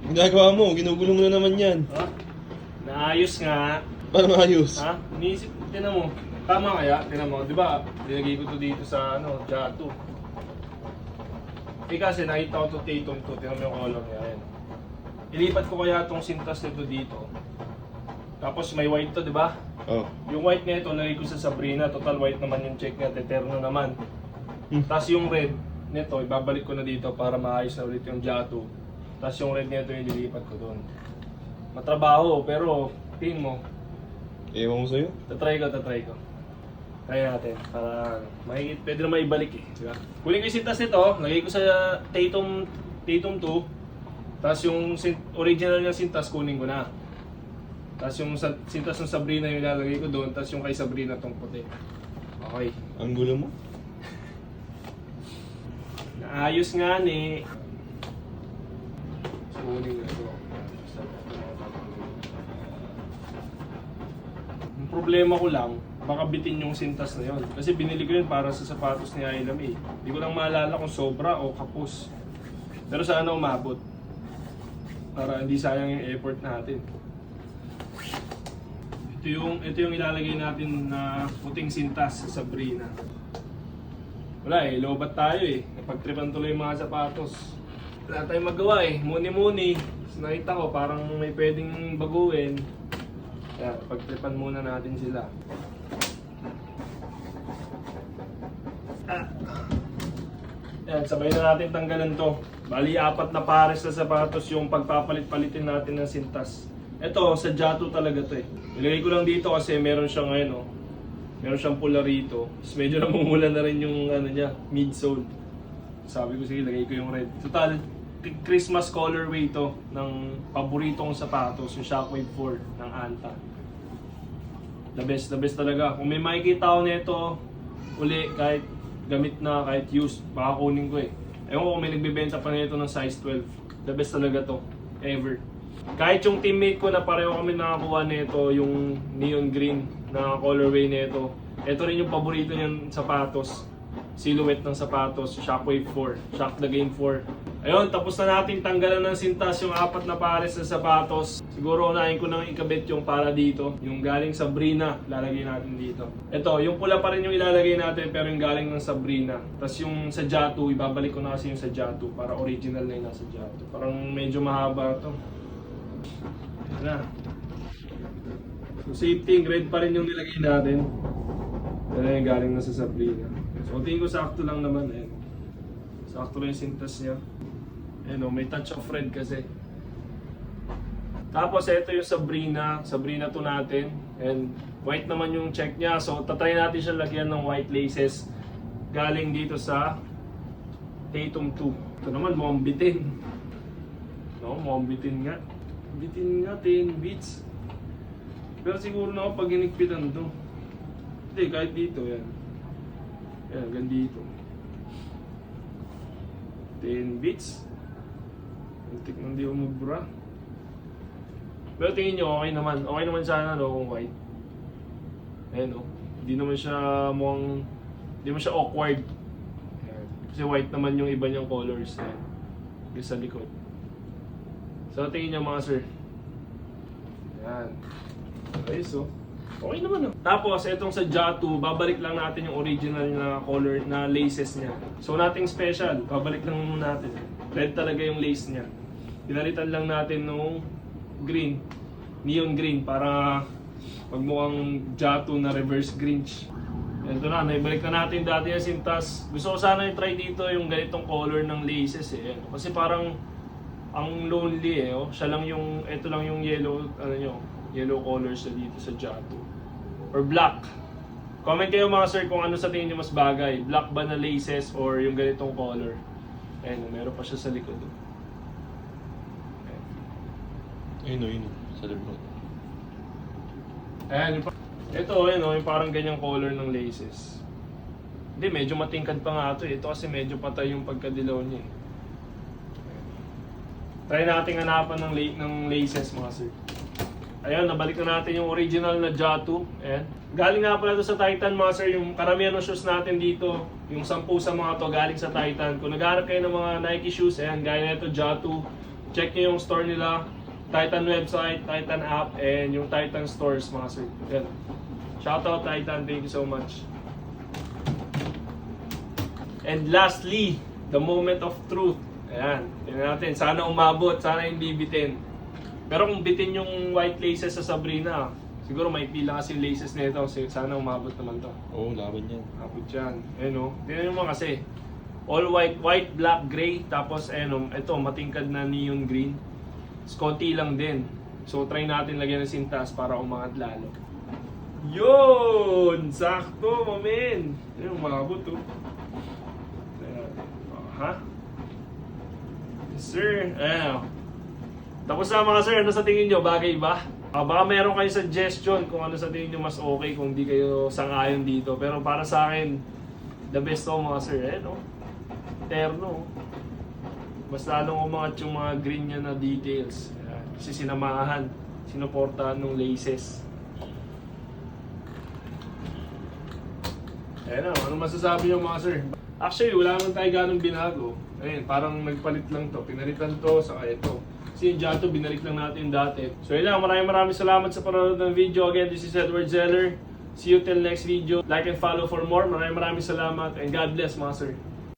Ang gagawa mo, ginugulo mo na naman yan. Ha? Naayos nga. Paano maayos? Ha? Iniisip, tinan mo. Tama kaya? Tinan mo, di ba? Dinagay ko to dito sa Jato. Kasi nakita ko to Tatum to. Tinan mo yung color niya. Ayan. Ilipat ko kaya itong sintas nito dito. Tapos may white to, di ba? Oh. Yung white nito, lagay ko sa Sabrina. Total white naman yung check niya. Eterno naman. Tapos yung red nito, ibabalik ko na dito para maayos na ulit yung Jato. Tapos yung red nito, ililipat ko doon. Matrabaho, pero tingin mo. Ewan ko sa'yo. Tatry ko. Try natin para pwede na maibalik eh. Diba? Kunin ko yung sintas nito, lagay ko sa Tatum 2. Tapos yung original niya sintas, kunin ko na. Tapos yung sintas ng Sabrina yung ilalagay ko doon, tapos yung kay Sabrina tong puti. Okay. Ang gulo mo? Naayos nga ni. Kunin na ito. Ang problema ko lang, baka bitin yung sintas na yon. Kasi binili ko yun para sa sapatos ni Ayla May. Hindi ko lang maalala kung sobra o kapos. Pero sana umabot. Para hindi sayang yung effort natin. Ito yung ilalagay natin na puting sintas sa Sabrina. Wala eh, lobat tayo eh. Napagtripan tuloy yung mga sapatos. Wala tayong magawa eh. Muni-muni. Nakita ko parang may pwedeng baguhin. Kaya pagtripan muna natin sila. Yan, sabay na natin tanggalan to. Bali, 4 na pares na sapatos yung pagpapalit-palitin natin ng sintas. Ito, sa Jato talaga to eh. Ilagay ko lang dito kasi meron siyang ngayon oh. Meron siyang pula rito. Tapos medyo namumula na rin yung niya, midsole. Sabi ko sige, lagay ko yung red. Total, Christmas colorway to ng paborito kong sapatos, yung Shockwave 4 ng Anta. The best talaga. Kung may makikita ako nito, uli, kahit gamit na, kahit used, baka kunin ko eh. Ewan ko kung may nagbibenta pa nito ng size 12. The best talaga to, ever. Kahit yung teammate ko na pareho kami nakakuha nito, yung neon green na colorway nito. Ito rin yung paborito niyang sapatos. Silhouette ng sapatos, Shockwave 4, Shock the Game 4. Ayun, tapos na natin tanggalan ng sintas yung 4 na pares na sapatos. Siguro unahin ko nang ikabit yung para dito. Yung galing Sabrina, lalagay natin dito. Ito, yung pula pa rin yung ilalagay natin pero yung galing ng Sabrina. Tapos yung sa Jato, ibabalik ko na kasi yung sa Jato para original na yung nasa Jato. Parang medyo mahaba to. Ayan na. So safety, red pa rin yung nilagay natin. Pero yung galing na sa Sabrina. So tingin ko sakto lang naman eh. Sakto lang yung sintas niya. Ayan o, may touch of red kasi. Tapos ito yung Sabrina. Sabrina to natin. And white naman yung check niya. So tatry natin siya lagyan ng white laces. Galing dito sa Tatum 2. Ito naman mukhang bitin. No, mukhang bitin nga. Bitin nga, 10 beats. Pero siguro na ako pag hinigpitan to. Hindi, kahit dito yan. Yan, hanggang dito. 10 beats. Antik nang di umubra. Pero tingin nyo, okay naman. Okay naman sana no, kung white. Ayan o. Hindi naman siya mukhang... Hindi naman siya awkward. Ayan. Kasi white naman yung iba niyang colors. Ayan. Yung sa likod. So tingin nyo mga sir. Ayan. Ayos o. Okay naman oh. Tapos itong sa Jato, babalik lang natin yung original na color na laces niya. So nothing special, babalik lang muna natin. Red talaga yung lace niya. Pinalitan lang natin nung green, neon green para magmukhang Jato na reverse Grinch. Ito na, naibalik na natin dati yung sintas. Gusto ko sana i-try dito yung ganitong color ng laces eh. Kasi parang ang lonely eh. Oh. Siya lang yung, ito lang yung yellow, yellow colors na dito sa Jato. Or black. Comment kayo mga sir kung ano sa tingin nyo mas bagay. Black ba na laces or yung ganitong color. Ayan, meron pa siya sa likod. Ayun o, yun o. Sa libro. Ayan, ito yung parang ganyang color ng laces. Hindi, medyo matingkad pa nga ito. Ito kasi medyo patay yung pagkadilaw niya eh. Try natin hanapan ng laces mga sir. Ayan, nabalik na natin yung original na Jato. Ayan. Galing nga pala ito sa Titan mga sir. Yung karamihan ng shoes natin dito, yung 10 sa mga to galing sa Titan. Kung naghahanap kayo ng mga Nike shoes, ayan, gaya na ito Jato. check nyo yung store nila, Titan website, Titan app, and yung Titan stores mga sir. Yan. Shoutout Titan, thank you so much. And lastly, the moment of truth. Ayan, tingnan natin. Sana umabot, sana hindi bitin. Pero kung bitin yung white laces sa Sabrina, siguro may pila kasi yung laces nito. Sana umabot naman to. Oo, laban yan. Abot yan. Ayan o. Tingnan mo kasi. All white, white, black, gray. Tapos ayan o, ito matingkad na neon green. Scotty lang din. So try natin lagyan ng sintas para umangat lalo. Yun! Sakto, mamen! Ayan, umabot o. Ha? Yes, sir. Ayan. Tapos na mga sir, ano sa tingin nyo? Bagay ba? Baka meron kayong suggestion kung ano sa tingin nyo mas okay kung di kayo sangayon dito. Pero para sa akin, the best to mga sir. Eh, no? Terno. Mas lalong umangat yung mga green niya na details. Ayan. Kasi sinamahan, sinuportahan ng laces. Ayan na, ano masasabi nyo mga sir? Actually, wala naman tayo ganong binago. Ayun, parang nagpalit lang to. Pinalitan to, saka ito. Kasi yung Jato, binalik lang natin dati. So yun lang, maraming salamat sa panonood ng video. Again, this is Edward Zeller. See you till next video. Like and follow for more. Maraming salamat and God bless mga sir.